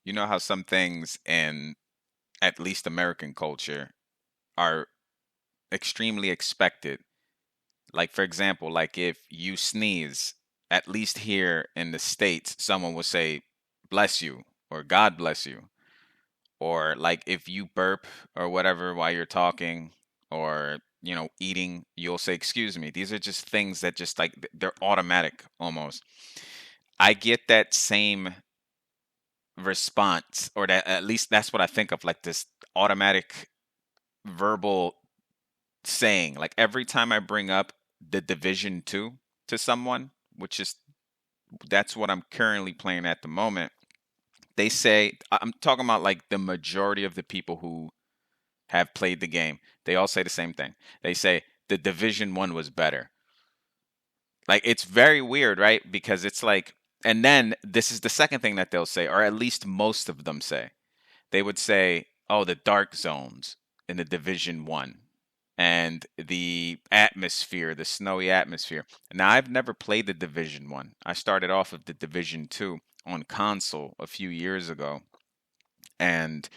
You know how some things in at least American culture are extremely expected. Like for example, like if you sneeze, at least here in the States, someone will say, bless you, or God bless you. Or like if you burp or whatever while you're talking or eating, you'll say excuse me. These are just things that just like they're automatic almost. I get that same response, or that at least that's what I think of, like this automatic verbal saying. Like every time I bring up the Division 2 to someone, which is that's what I'm currently playing at the moment, they say, I'm talking about like the majority of the people who have played the game, they all say the same thing. They say the Division 1 was better. Like it's very weird, right? Because it's like, and then this is the second thing that they'll say, or at least most of them say. They would say, "Oh, the dark zones in the Division 1 and the atmosphere, the snowy atmosphere." Now, I've never played the Division 1. I started off with the Division 2 on console a few years ago, and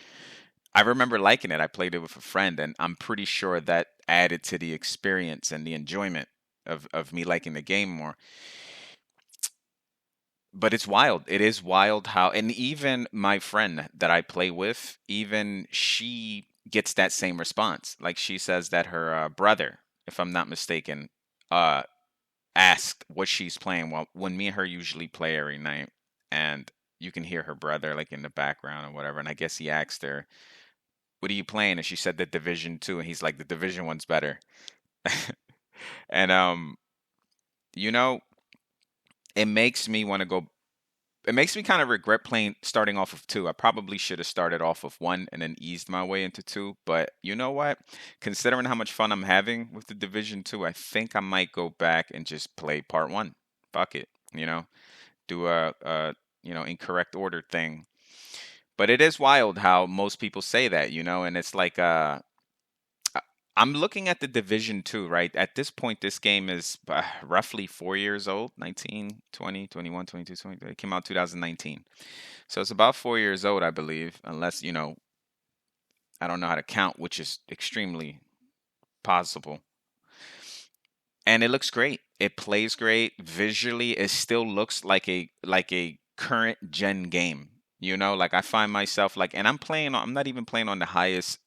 I remember liking it. I played it with a friend, and I'm pretty sure that added to the experience and the enjoyment of me liking the game more. But it's wild. It is wild how, and even my friend that I play with, even she gets that same response. Like she says that her brother, if I'm not mistaken, uh, asked what she's playing. Well, when me and her usually play every night, and you can hear her brother like in the background or whatever. And I guess he asked her, "What are you playing?" And she said the Division 2, and he's like, "The Division 1's better." And you know, it makes me want to go it makes me kind of regret playing starting off of two. I probably should have started off of one and then eased my way into two. But you know what? Considering how much fun I'm having with the Division Two, I think I might go back and just play part one. Fuck it, do a incorrect order thing. But it is wild how most people say that, and it's like I- I'm looking at the Division 2, right? At this point, this game is roughly 4 years old, 19, 20, 21, 22, 20. It came out 2019. So it's about 4 years old, I believe, unless, I don't know how to count, which is extremely possible. And it looks great. It plays great. Visually, it still looks like a current gen game. Like I find myself like, and I'm not even playing on the highest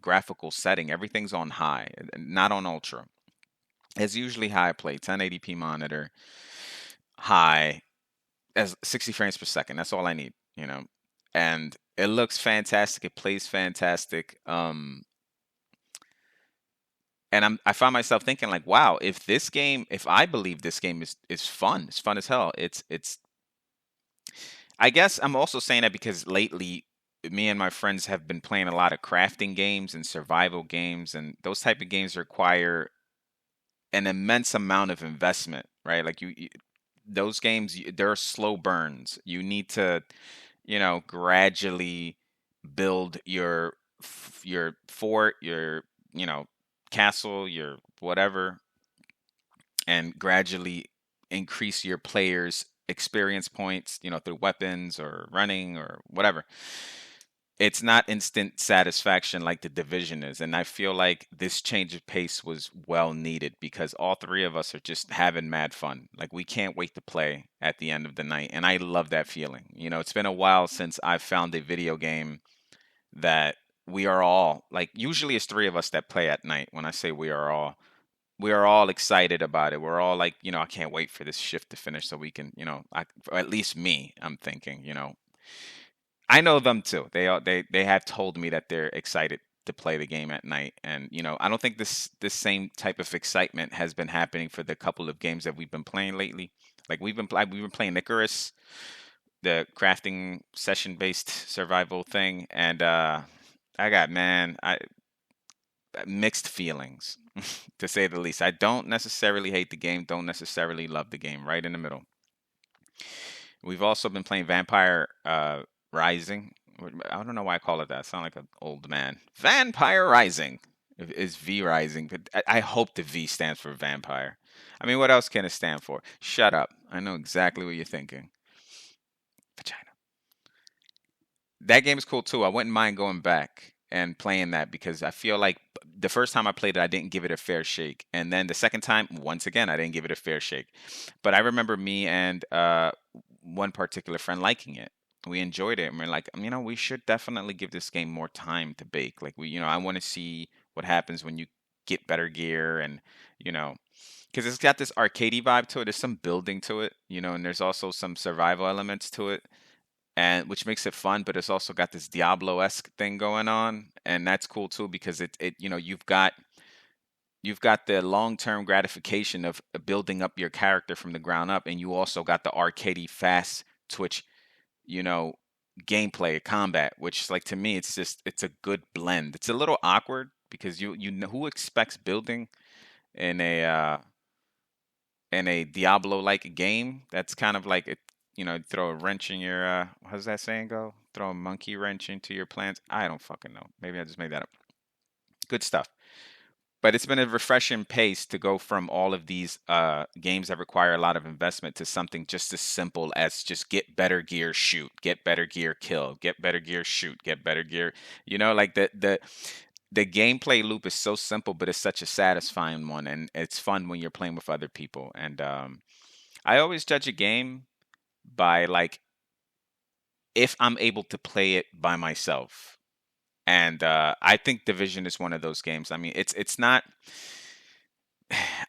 graphical setting. Everything's on high, not on ultra. It's usually high play, 1080p monitor, high, as 60 frames per second. That's all I need. And it looks fantastic. It plays fantastic. And I find myself thinking like, wow, if I believe this game is fun, it's fun as hell. It's. I guess I'm also saying that because lately, me and my friends have been playing a lot of crafting games and survival games, and those type of games require an immense amount of investment, right? Like those games, they're slow burns. You need to, gradually build your fort, your you know castle, your whatever, and gradually increase your players' experience points, through weapons or running or whatever. It's not instant satisfaction like the Division is, and I feel like this change of pace was well needed because all three of us are just having mad fun. Like we can't wait to play at the end of the night, and I love that feeling. It's been a while since I've found a video game that we are all like, usually it's three of us that play at night. When I say we are all excited about it. We're all like, I can't wait for this shift to finish so we can, or at least me, I'm thinking, I know them too. They have told me that they're excited to play the game at night, and I don't think this same type of excitement has been happening for the couple of games that we've been playing lately. Like we've been playing Icarus, the crafting session based survival thing, and I got man, I mixed feelings to say the least. I don't necessarily hate the game, don't necessarily love the game, right in the middle. We've also been playing Vampire Rising. I don't know why I call it that. I sound like an old man. Vampire Rising is V Rising, but I hope the V stands for vampire. I mean, what else can it stand for? Shut up. I know exactly what you're thinking. Vagina. that game is cool too. I wouldn't mind going back and playing that because I feel like the first time I played it, I didn't give it a fair shake, and then the second time, once again, I didn't give it a fair shake. But I remember me and one particular friend liking it. We enjoyed it, and we're like, we should definitely give this game more time to bake. Like I want to see what happens when you get better gear, and you know, because it's got this arcadey vibe to it. There's some building to it, and there's also some survival elements to it, and which makes it fun. But it's also got this Diablo-esque thing going on, and that's cool too because you've got the long-term gratification of building up your character from the ground up, and you also got the arcadey fast twitch, you know, gameplay combat, which like to me it's a good blend. It's a little awkward because you know who expects building in a Diablo like game. That's kind of like it, throw a wrench in your how's that saying go? Throw a monkey wrench into your plans. I don't fucking know. Maybe I just made that up. Good stuff. But it's been a refreshing pace to go from all of these games that require a lot of investment to something just as simple as just get better gear, shoot, get better gear, kill, get better gear, shoot, get better gear. Like the gameplay loop is so simple, but it's such a satisfying one, and it's fun when you're playing with other people. And I always judge a game by like if I'm able to play it by myself. And I think Division is one of those games. I mean, it's not.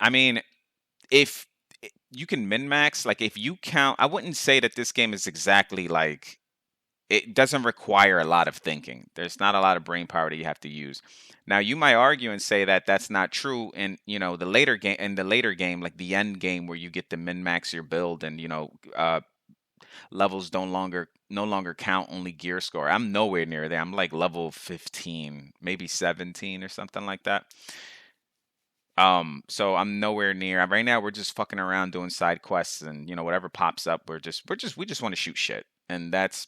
I mean, if you can min max, like if you count, I wouldn't say that this game is exactly like it doesn't require a lot of thinking. There's not a lot of brain power that you have to use. Now, you might argue and say that that's not true in the later game, like the end game where you get to min max your build and levels no longer count, only gear score. I'm nowhere near there. I'm like level 15, maybe 17 or something like that. So I'm nowhere near. Right now we're just fucking around doing side quests and whatever pops up, we just want to shoot shit. And that's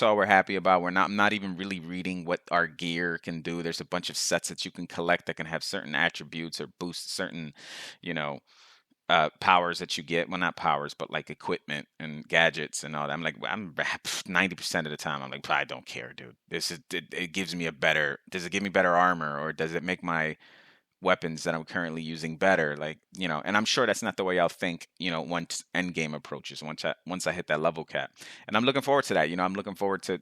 all we're happy about. I'm not even really reading what our gear can do. There's a bunch of sets that you can collect that can have certain attributes or boost certain, you know, powers that you get. Well, not powers, but like equipment and gadgets and all that. I'm 90% of the time, I'm like, I don't care, dude. It gives me does it give me better armor, or does it make my weapons that I'm currently using better? Like, and I'm sure that's not the way I'll think, once end game approaches, once I hit that level cap. And I'm looking forward to that. I'm looking forward to,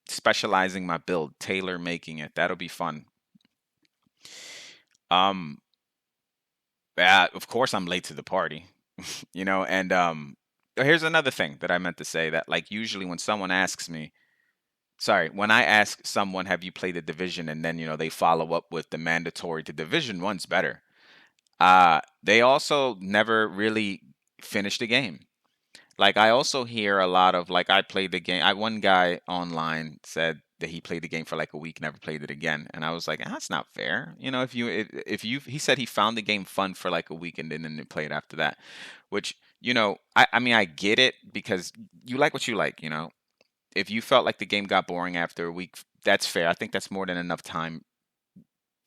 specializing my build, tailor making it. That'll be fun. Um, of course I'm late to the party, and here's another thing that I meant to say that like usually when someone asks me, sorry, when I ask someone, have you played the Division, and then they follow up with the mandatory, the Division one's better. They also never really finish the game. Like I also hear a lot of like I played the game. One guy online said that he played the game for like a week, never played it again, and I was like, that's not fair. He said he found the game fun for like a week and then didn't play it after that, which I mean I get it because you like what you like. If you felt like the game got boring after a week, that's fair. I think that's more than enough time.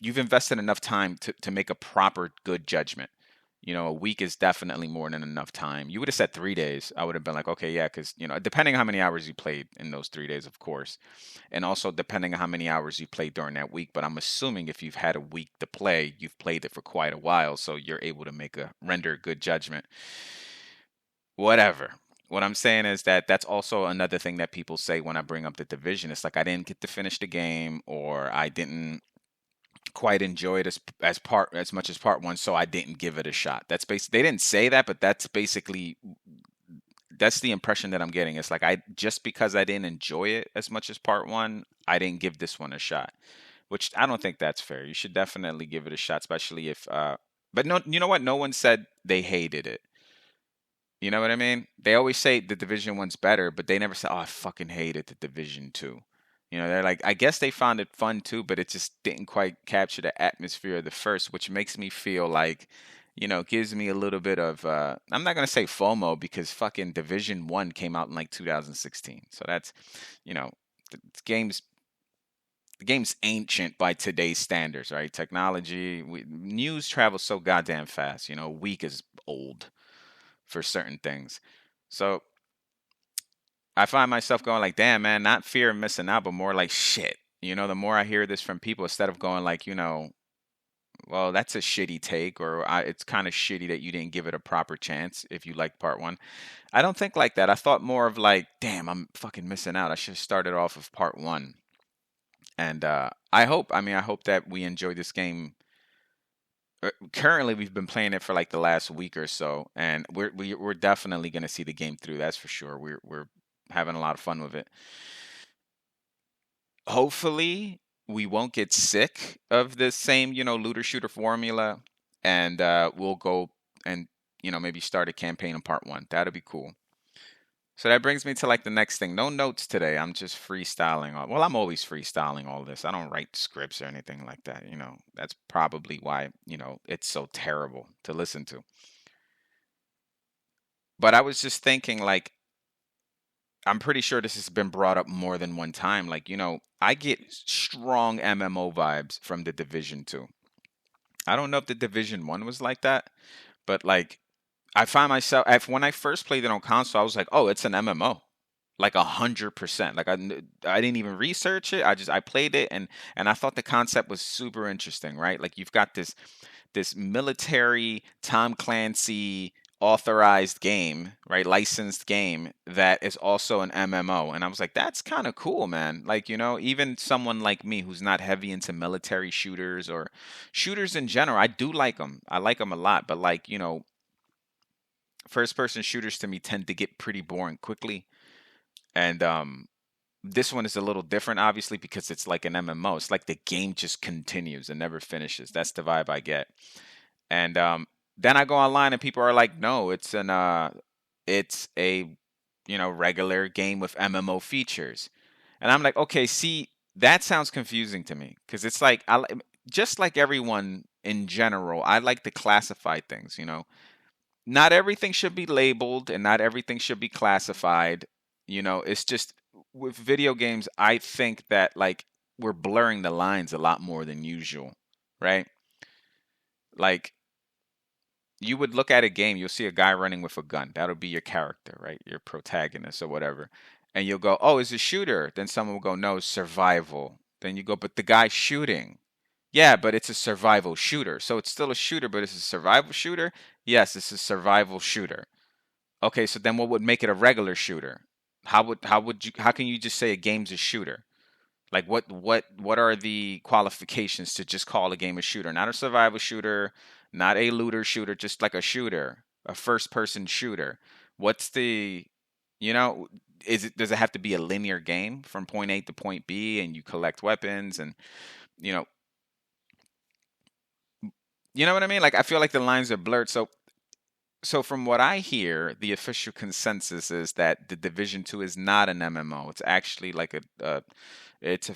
You've invested enough time to make a proper good judgment. A week is definitely more than enough time. You would have said 3 days. I would have been like, okay, yeah, because, depending on how many hours you played in those 3 days, of course. And also depending on how many hours you played during that week. But I'm assuming if you've had a week to play, you've played it for quite a while. So you're able to render good judgment. Whatever. What I'm saying is that that's also another thing that people say when I bring up the Division. It's like I didn't get to finish the game, or I didn't quite enjoy it as much as part one, so I didn't give it a shot. They didn't say that, but that's the impression that I'm getting. It's like I just because I didn't enjoy it as much as part one, I didn't give this one a shot. Which I don't think that's fair. You should definitely give it a shot, especially if but no, you know what? No one said they hated it. You know what I mean? They always say the Division one's better, but they never say, "Oh, I fucking hated the Division 2." They're like, I guess they found it fun too, but it just didn't quite capture the atmosphere of the first, which makes me feel like, gives me a little bit of, I'm not going to say FOMO because fucking Division 1 came out in like 2016. So that's, the game's ancient by today's standards, right? Technology, news travels so goddamn fast. A week is old for certain things. So I find myself going like, damn, man, not fear of missing out, but more like shit. The more I hear this from people, instead of going like, well, that's a shitty take, or it's kind of shitty that you didn't give it a proper chance if you liked part one. I don't think like that. I thought more of like, damn, I'm fucking missing out. I should have started off of part one. And I hope that we enjoy this game. Currently, we've been playing it for like the last week or so, and we're definitely gonna see the game through. That's for sure. We're having a lot of fun with it. Hopefully, we won't get sick of the same, looter shooter formula, and we'll go and maybe start a campaign in part one. That'd be cool. So that brings me to like the next thing. No notes today. I'm just freestyling. Well, I'm always freestyling all this. I don't write scripts or anything like that. That's probably why, it's so terrible to listen to. But I was just thinking, like, I'm pretty sure this has been brought up more than one time. Like, I get strong MMO vibes from the Division 2. I don't know if the Division 1 was like that, but like I find myself when I first played it on console, I was like, "Oh, it's an MMO." Like 100%. Like I didn't even research it. I played it, and I thought the concept was super interesting, right? Like you've got this military Tom Clancy authorized game, right? Licensed game that is also an MMO. And I was like, that's kind of cool, man. Like, even someone like me who's not heavy into military shooters or shooters in general, I do like them. I like them a lot, but like, first person shooters to me tend to get pretty boring quickly. And this one is a little different, obviously, because it's like an MMO. It's like the game just continues and never finishes. That's the vibe I get. And then I go online and people are like, no, it's a regular game with MMO features. And I'm like, okay, see, that sounds confusing to me because it's like just like everyone in general, I like to classify things. Not everything should be labeled and not everything should be classified. It's just with video games, I think that like we're blurring the lines a lot more than usual, right? Like you would look at a game, you'll see a guy running with a gun. That'll be your character, right? Your protagonist or whatever. And you'll go, "Oh, it's a shooter." Then someone will go, "No, it's survival." Then you go, "But the guy's shooting." Yeah, but it's a survival shooter. So it's still a shooter, but it's a survival shooter? Yes, it's a survival shooter. Okay, so then what would make it a regular shooter? How can you just say a game's a shooter? Like what are the qualifications to just call a game a shooter? Not a survival shooter, not a looter shooter, just like a shooter, a first person shooter. What's the you know, does it have to be a linear game from point A to point B and you collect weapons and you know you know what I mean? Like I feel like the lines are blurred. So from what I hear, the official consensus is that the Division 2 is not an MMO. It's actually like it's a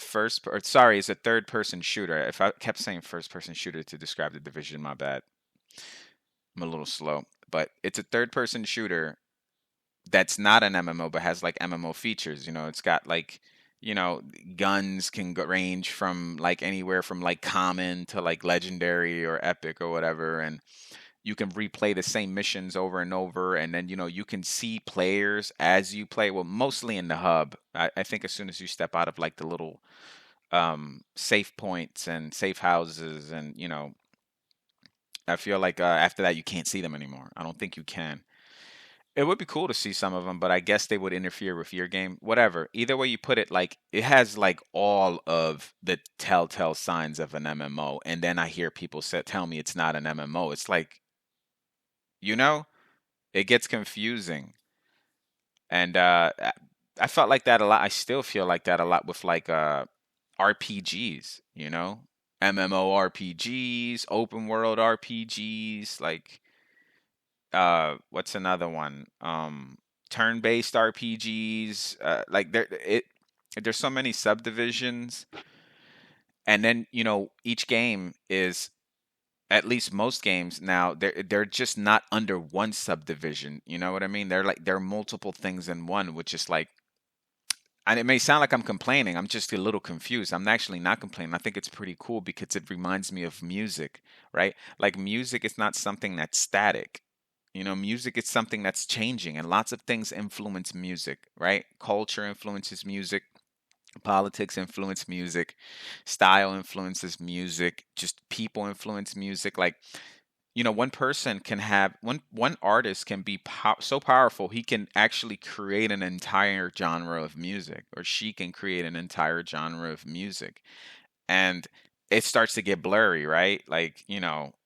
sorry, it's a third person shooter. If I kept saying first person shooter to describe the Division, my bad. I'm a little slow. But it's a third person shooter that's not an MMO but has like MMO features. It's got like, you know, guns can range from like anywhere from like common to like legendary or epic or whatever, and you can replay the same missions over and over, and then you can see players as you play, well, mostly in the hub. I think as soon as you step out of like the little safe points and safe houses, and I feel like after that you can't see them anymore. I don't think you can. It would be cool to see some of them, but I guess they would interfere with your game. Whatever, either way you put it, like it has like all of the telltale signs of an MMO, and then I hear people tell me it's not an MMO. It's like, you know it gets confusing. And I felt like that a lot. I still feel like that a lot with like RPGs, MMORPGs, open world RPGs, like what's another one? Turn-based RPGs, like there's so many subdivisions, and then each game is, at least most games now, they're just not under one subdivision. You know what I mean? They're multiple things in one, which is like, and it may sound like I'm complaining. I'm just a little confused. I'm actually not complaining. I think it's pretty cool because it reminds me of music, right? Like music is not something that's static. Music is something that's changing, and lots of things influence music, right? Culture influences music, politics influence music, style influences music, just people influence music. Like, one person can have one artist can be so powerful, he can actually create an entire genre of music, or she can create an entire genre of music. And it starts to get blurry, right? Like,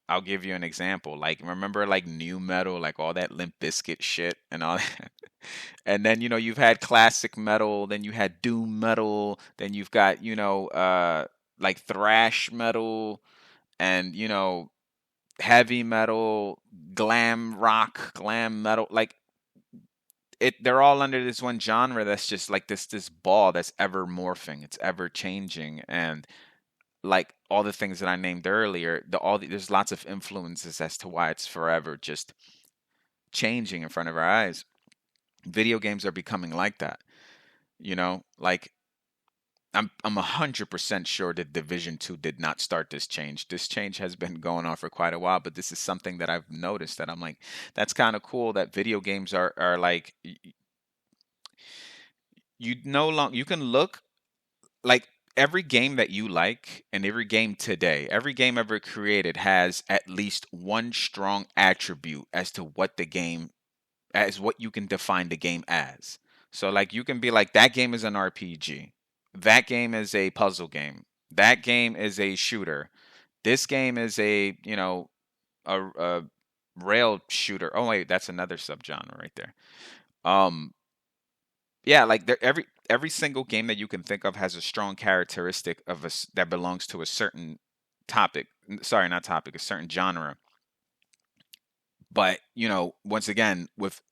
I'll give you an example. Like, remember like new metal, like all that Limp Bizkit shit and all that. And then, you've had classic metal, then you had doom metal, then you've got, like thrash metal, and heavy metal, glam rock, glam metal. Like, they're all under this one genre that's just like this ball that's ever morphing, it's ever changing. And like all the things that I named earlier, there's lots of influences as to why it's forever just changing in front of our eyes. Video games are becoming like that. Like, I'm 100% sure that Division 2 did not start this change. This change has been going on for quite a while, but this is something that I've noticed that I'm like, that's kind of cool that video games are like, you can look like every game that you like, and every game today, every game ever created has at least one strong attribute as to what you can define the game as. So like, you can be like, that game is an RPG. That game is a puzzle game. That game is a shooter. This game is a rail shooter. Oh wait, that's another subgenre right there. Um, yeah, like every single game that you can think of has a strong characteristic that belongs to a certain topic. Sorry, not topic, a certain genre. But once again, with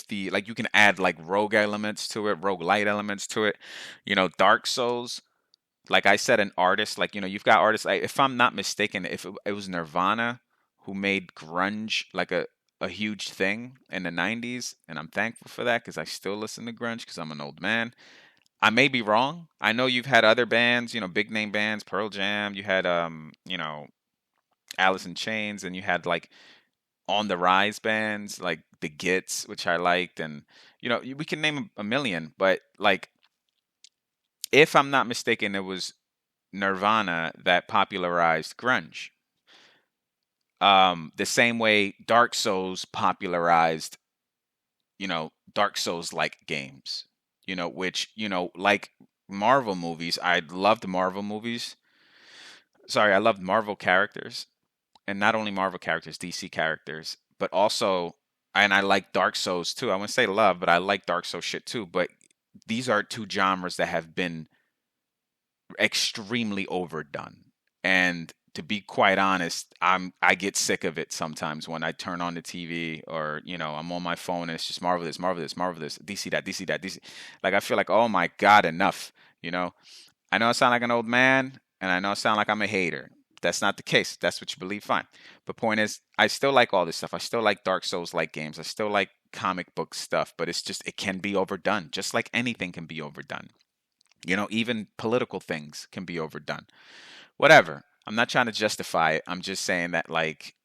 the, like, you can add like rogue elements to it, rogue light elements to it. Dark Souls, like I said, an artist, like, you've got artists, like, if I'm not mistaken, if it was Nirvana who made grunge like a huge thing in the 90s, and I'm thankful for that because I still listen to grunge because I'm an old man. I may be wrong. I know you've had other bands, big name bands, Pearl Jam, you had Alice in Chains, and you had like on the rise bands like the Gits, which I liked, and we can name a million, but like, if I'm not mistaken, it was Nirvana that popularized grunge. The same way Dark Souls popularized, Dark Souls like games, which, like Marvel movies, I loved Marvel movies. Sorry, I loved Marvel characters, and not only Marvel characters, DC characters, but also, and I like Dark Souls too. I wouldn't say love, but I like Dark Souls shit too. But these are two genres that have been extremely overdone. And to be quite honest, I get sick of it sometimes when I turn on the TV, or I'm on my phone and it's just Marvel this, Marvel this, Marvel this, DC that, DC that, DC. Like, I feel like, oh my god, enough. I know I sound like an old man, and I know I sound like I'm a hater. That's not the case. If that's what you believe, fine. But point is, I still like all this stuff. I still like Dark Souls like games. I still like comic book stuff, but it's just, it can be overdone, just like anything can be overdone. Even political things can be overdone. Whatever. I'm not trying to justify it. I'm just saying that, like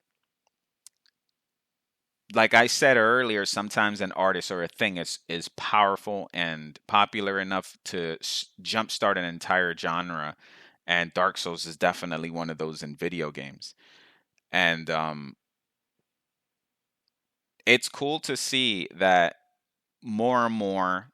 I said earlier, sometimes an artist or a thing is powerful and popular enough to jumpstart an entire genre, and Dark Souls is definitely one of those in video games. And it's cool to see that more and more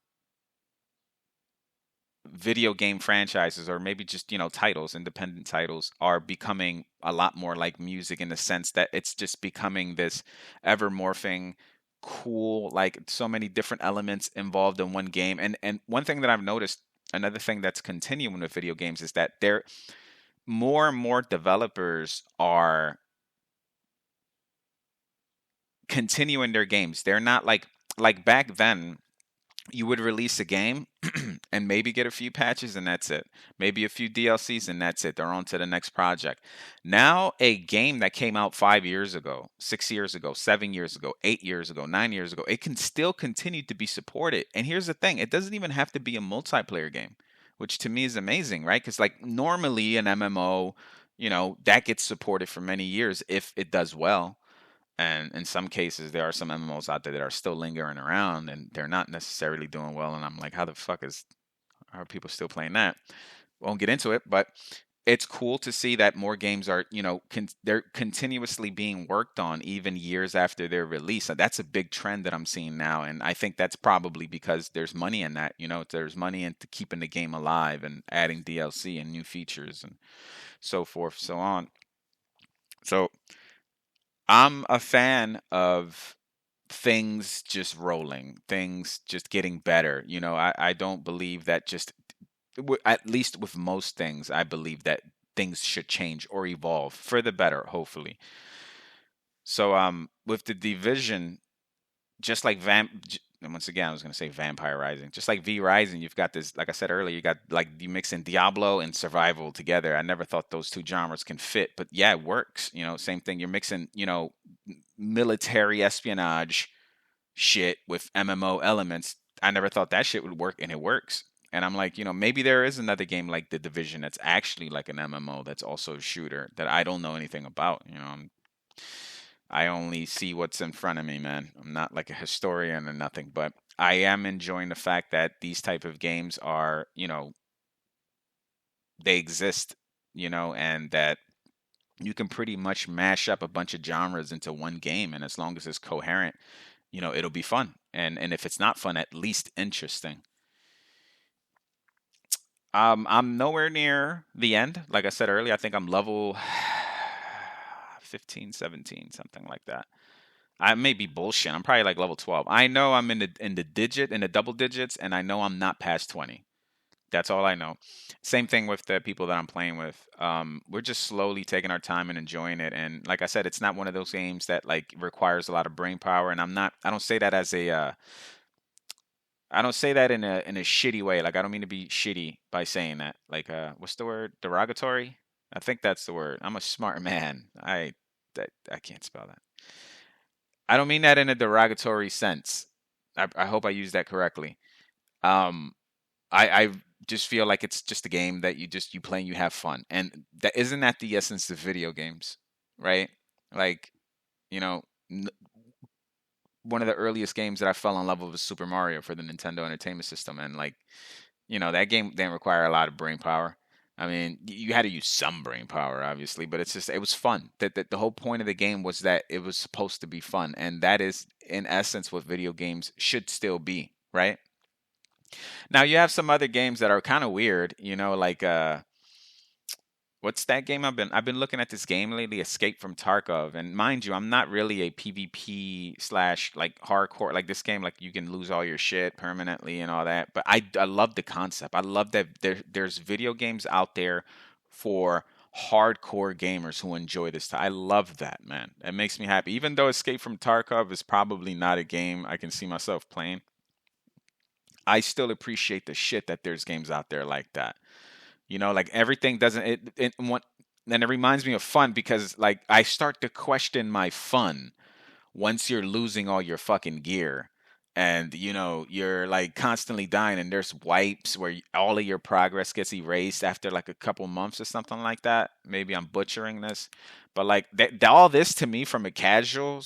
video game franchises, or maybe just titles, independent titles, are becoming a lot more like music, in the sense that it's just becoming this ever morphing, cool, like so many different elements involved in one game. And one thing that I've noticed, another thing that's continuing with video games, is that there more and more developers are continuing their games. They're not like back then, you would release a game and maybe get a few patches and that's it. Maybe a few DLCs and that's it. They're on to the next project. Now, a game that came out 5 years ago, 6 years ago, 7 years ago, 8 years ago, 9 years ago, it can still continue to be supported. And here's the thing, it doesn't even have to be a multiplayer game, which to me is amazing, right? Because like normally an MMO, that gets supported for many years if it does well. And in some cases, there are some MMOs out there that are still lingering around and they're not necessarily doing well. And I'm like, how the fuck are people still playing that? Won't get into it, but it's cool to see that more games are, they're continuously being worked on even years after their release. And that's a big trend that I'm seeing now. And I think that's probably because there's money in that. There's money into keeping the game alive and adding DLC and new features and so forth, so on. So I'm a fan of things just rolling, things just getting better. I don't believe that just, at least with most things, I believe that things should change or evolve for the better, hopefully. So, with the division, just like and once again, I was going to say Vampire Rising. Just like V Rising, you've got this, like I said earlier, you got like you mix in Diablo and survival together. I never thought those two genres can fit, but yeah, it works. Same thing. You're mixing, military espionage shit with MMO elements. I never thought that shit would work, and it works. And I'm like, maybe there is another game like The Division that's actually like an MMO that's also a shooter that I don't know anything about. I only see what's in front of me, man. I'm not like a historian or nothing, but I am enjoying the fact that these type of games are, they exist, and that you can pretty much mash up a bunch of genres into one game, and as long as it's coherent, it'll be fun. And if it's not fun, at least interesting. I'm nowhere near the end. Like I said earlier, I think I'm level 15, 17, something like that. I may be bullshit. I'm probably like level 12. I know I'm in the double digits, and I know I'm not past 20. That's all I know. Same thing with the people that I'm playing with. We're just slowly taking our time and enjoying it. And like I said, it's not one of those games that like requires a lot of brain power. And I don't say that as I don't say that in a shitty way. Like I don't mean to be shitty by saying that. Like what's the word? Derogatory? I think that's the word. I'm a smart man. I can't spell that. I don't mean that in a derogatory sense. I hope I use that correctly. Um, I just feel like it's just a game that you play and you have fun, and that isn't that the essence of video games, right? Like, you know, n- one of the earliest games that I fell in love with was Super Mario for the Nintendo Entertainment System, and like, that game didn't require a lot of brain power. I mean, you had to use some brain power, obviously, but it was fun. That the whole point of the game was that it was supposed to be fun, and that is in essence what video games should still be, right? Now you have some other games that are kind of weird, like what's that game I've been looking at this game lately, Escape from Tarkov, and mind you, I'm not really a PvP slash like hardcore like this game. Like you can lose all your shit permanently and all that, but I love the concept. I love that there's video games out there for hardcore gamers who enjoy this. I love that, man. It makes me happy. Even though Escape from Tarkov is probably not a game I can see myself playing, I still appreciate the shit that there's games out there like that. Like everything doesn't it what then it reminds me of fun because like I start to question my fun once you're losing all your fucking gear and you're like constantly dying and there's wipes where all of your progress gets erased after like a couple months or something like that. Maybe I'm butchering this, but like all this to me from a casual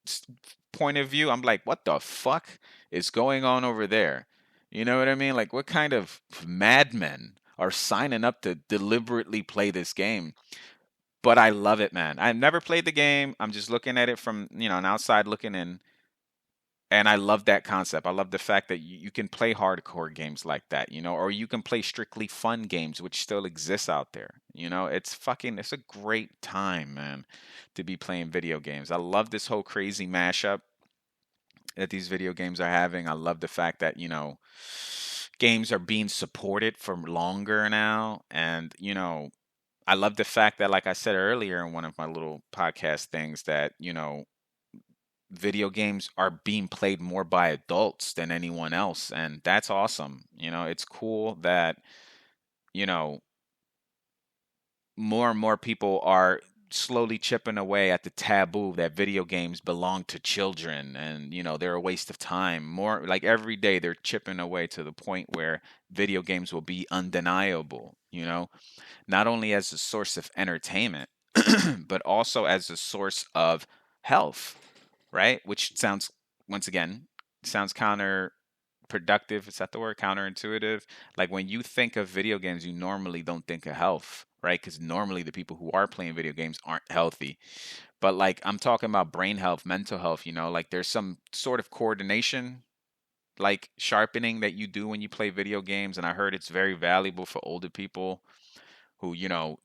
s- point of view, I'm like, what the fuck is going on over there? You know what I mean? Like, what kind of madmen are signing up to deliberately play this game? But I love it, man. I've never played the game. I'm just looking at it from, an outside looking in. And I love that concept. I love the fact that you can play hardcore games like that, or you can play strictly fun games, which still exists out there. It's a great time, man, to be playing video games. I love this whole crazy mashup that these video games are having. I love the fact that, games are being supported for longer now. And, I love the fact that, like I said earlier in one of my little podcast things, that, video games are being played more by adults than anyone else. And that's awesome. It's cool that, you know, more and more people are slowly chipping away at the taboo that video games belong to children and they're a waste of time. More like every day they're chipping away to the point where video games will be undeniable, not only as a source of entertainment but also as a source of health, right? Which sounds, once again, sounds counterproductive. Is that the word? Counterintuitive. Like when you think of video games, you normally don't think of health, right? Because normally the people who are playing video games aren't healthy. But like I'm talking about brain health, mental health, like there's some sort of coordination, like sharpening that you do when you play video games. And I heard it's very valuable for older people who,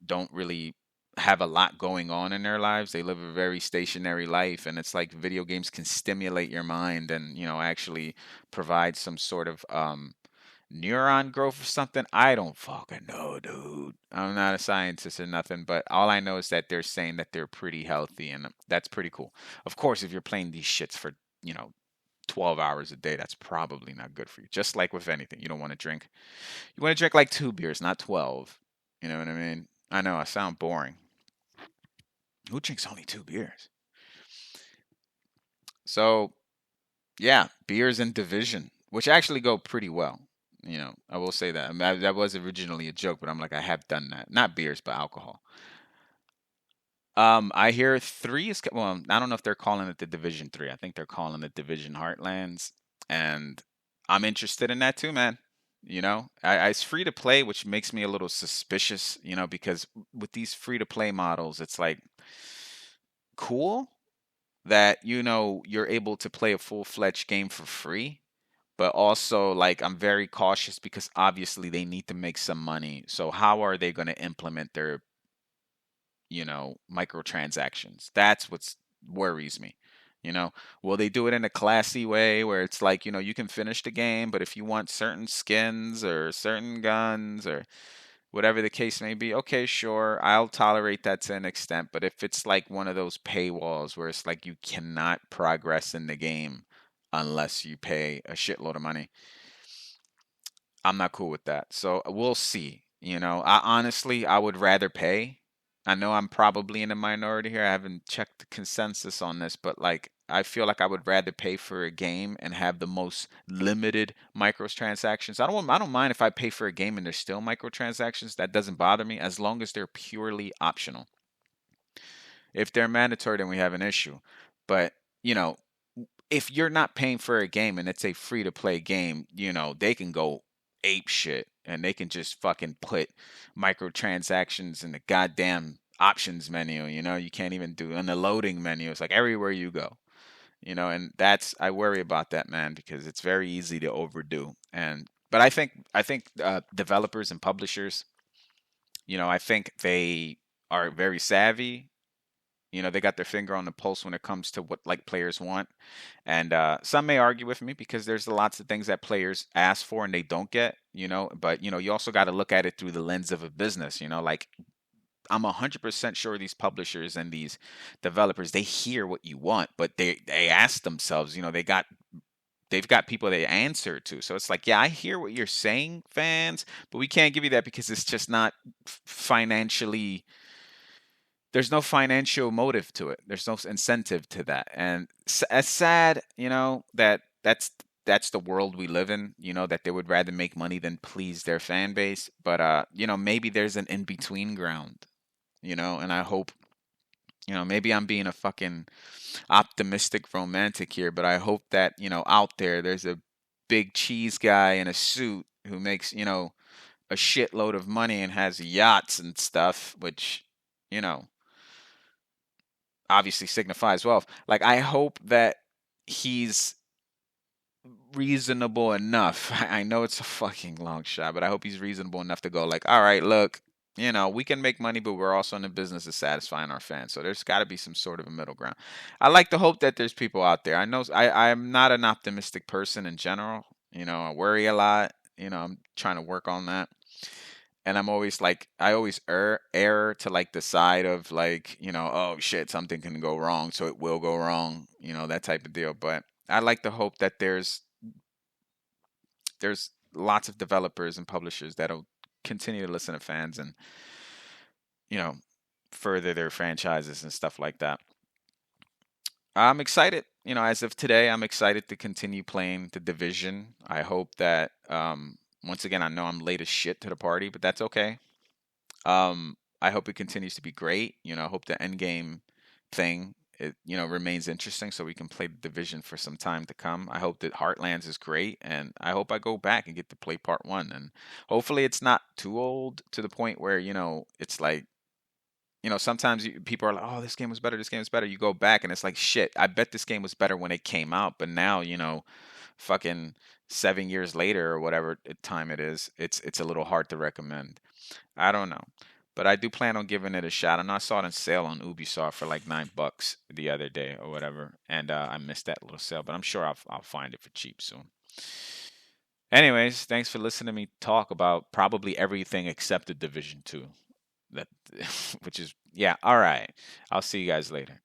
don't really have a lot going on in their lives. They live a very stationary life. And it's like video games can stimulate your mind and, actually provide some sort of neuron growth or something. I don't fucking know, dude. I'm not a scientist or nothing, but all I know is that they're saying that they're pretty healthy, and that's pretty cool. Of course, if you're playing these shits for, 12 hours a day, that's probably not good for you. Just like with anything, you don't want to drink. You want to drink like 2 beers, not 12. You know what I mean? I know I sound boring. Who drinks only 2 beers? So, yeah, beers and Division, which actually go pretty well. I will say that. I mean, that was originally a joke, but I'm like, I have done that. Not beers, but alcohol. I hear three is well. I don't know if they're calling it the Division 3. I think they're calling it Division Heartlands, and I'm interested in that too, man. It's free to play, which makes me a little suspicious. Because with these free to play models, it's like cool that you're able to play a full-fledged game for free, but also like I'm very cautious because obviously they need to make some money. So how are they going to implement their microtransactions? That's what worries me. Will they do it in a classy way where it's like, you can finish the game, but if you want certain skins or certain guns or whatever the case may be, okay, sure, I'll tolerate that to an extent. But if it's like one of those paywalls where it's like you cannot progress in the game unless you pay a shitload of money, I'm not cool with that. So we'll see. I would rather pay. I know I'm probably in a minority here. I haven't checked the consensus on this, but like I feel like I would rather pay for a game and have the most limited microtransactions. I don't mind if I pay for a game and there's still microtransactions. That doesn't bother me as long as they're purely optional. If they're mandatory, then we have an issue. But, you know, if you're not paying for a game and it's a free to play game, they can go ape shit and they can just fucking put microtransactions in the goddamn options menu. You can't even do in the loading menu. It's like everywhere you go. And that's I worry about that, man, because it's very easy to overdo. And but I think developers and publishers, I think they are very savvy. They got their finger on the pulse when it comes to what like players want. And some may argue with me because there's lots of things that players ask for and they don't get. But you also got to look at it through the lens of a business. Like I'm 100% sure these publishers and these developers, they hear what you want, but they ask themselves. They've got people they answer to. So it's like, yeah, I hear what you're saying, fans, but we can't give you that because it's just not financially. There's no financial motive to it. There's no incentive to that. And as sad, that's the world we live in, that they would rather make money than please their fan base. But maybe there's an in-between ground, and I hope, maybe I'm being a fucking optimistic romantic here, but I hope that, out there's a big cheese guy in a suit who makes, a shitload of money and has yachts and stuff, which, you know, obviously signifies wealth. Like I hope that he's reasonable enough. I know it's a fucking long shot, but I hope he's reasonable enough to go like, all right, look, we can make money, but we're also in the business of satisfying our fans. So there's got to be some sort of a middle ground. I like to hope that there's people out there. I know I'm not an optimistic person in general. I worry a lot. I'm trying to work on that. And I'm always like, I always err to like the side of like, oh shit, something can go wrong, so it will go wrong, that type of deal. But I like to hope that there's lots of developers and publishers that'll continue to listen to fans and you know further their franchises and stuff like that. I'm excited. As of today, I'm excited to continue playing the Division. I hope that once again, I know I'm late as shit to the party, but that's okay. I hope it continues to be great. I hope the end game thing it remains interesting, so we can play the Division for some time to come. I hope that Heartlands is great, and I hope I go back and get to play part one, and hopefully it's not too old to the point where it's like sometimes people are like, "Oh, this game was better. This game was better." You go back and it's like, "Shit, I bet this game was better when it came out." But now, fucking 7 years later or whatever time it is, it's a little hard to recommend. I don't know, but I do plan on giving it a shot. I know I saw it on sale on Ubisoft for like $9 the other day or whatever, and I missed that little sale. But I'm sure I'll find it for cheap soon. Anyways, thanks for listening to me talk about probably everything except the Division 2. That which is, yeah, all right. I'll see you guys later.